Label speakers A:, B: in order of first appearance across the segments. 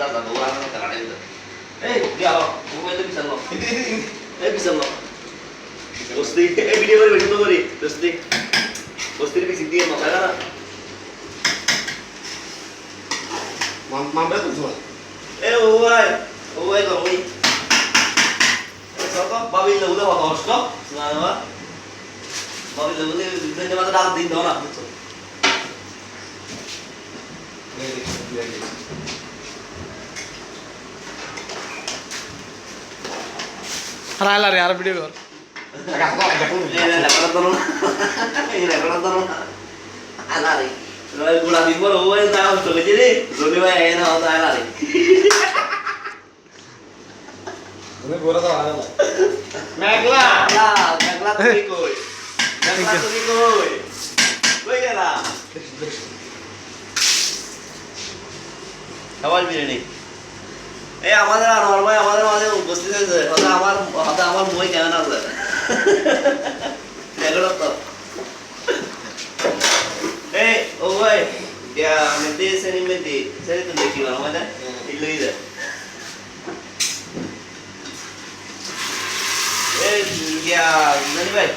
A: দাদা গোলা না কাটে দিতে এই গেল মোবাইল তো বিছানো এই বিছানো দোস্তি এই ভিডিও করে ভিডিও করি দোস্তি দোস্তির পিছি দিয়ে মাথা না
B: মামরা তো ধর
A: এই ও ভাই গো ওই সব বাবি লোলে কত কষ্ট না না বাবি লোলে ধন্যবাদ ডাল দিন দাও না বুঝছো
C: রাইলা রে আর ভিডিও কর
A: আলারে রয় গুলা দিন বড় ওই না চলে যে রে রনি ভাই এ না হতো আলারে
B: ওরে গোরা তো আলাদা
A: মেঘলা মেঘলা তুই কই মেঘলা তুই কই কই গেলা খাবার বিরিয়ানি এই আমাদের আনোয়ার ভাই আমাদের মাঝে উপস্থিত হয়েছে হয়তো আমার মই কেমন আছে দেখো তো এই ও ভাই ya menti seni tu দেখি না আমাদের ইলই দে এই ya জানি ভাই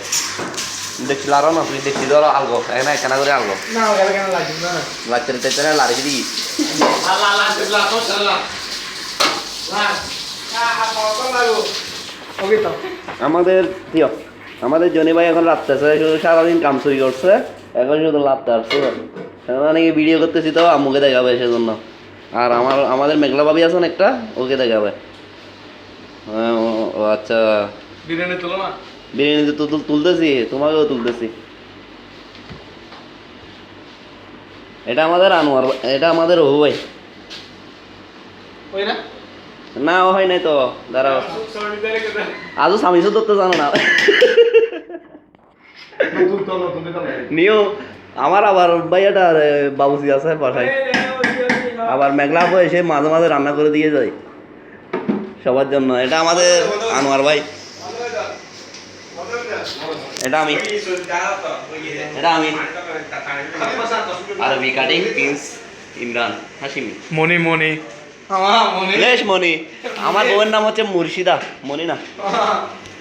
A: দেখি লারো না তুই দেখি ধরো আলগো এখানে কেন করে আলগো
C: না ওখানে কেন লাগবে না
A: লাগতে তেতে লারি দি
C: আল্লাহ আল্লাহ আল্লাহ আল্লাহ
A: আমাদের প্রিয় আমাদের জনি ভাই এখন রাত্রেছে শুধু সারাদিন কাম চুরি করছে এখন শুধু লাভতে আসছে অনেকে ভিডিও করতেছি তো আম্মুকে দেখাবে সেজন্য আর আমাদের মেঘলা ভাবি আছেন একটা ওকে দেখাবে ও আচ্ছা
C: বিরিয়ানি তুলো না
A: বিরিয়ানি তো তুলতেছি তোমাকেও তুলতেছি এটা আমাদের আনোয়ার এটা আমাদের ও ভাই
C: ওই না
A: না ও হয় নাই তো দাঁড়াও আজও স্বামীসও ধরতে জানো না নিও আমার আবার ভাইয়াটা বাবুজি আছে বাসায় আবার মেঘলা এসে মাঝে মাঝে রান্না করে দিয়ে যায় সবার জন্য এটা আমাদের আনোয়ার ভাই এটা আমি আরবি কাটিং প্রিন্স ইমরান হাসিমি
C: মনি মনি মনি
A: মনি আমার বউয়ের নাম হচ্ছে মুর্শিদা মনি না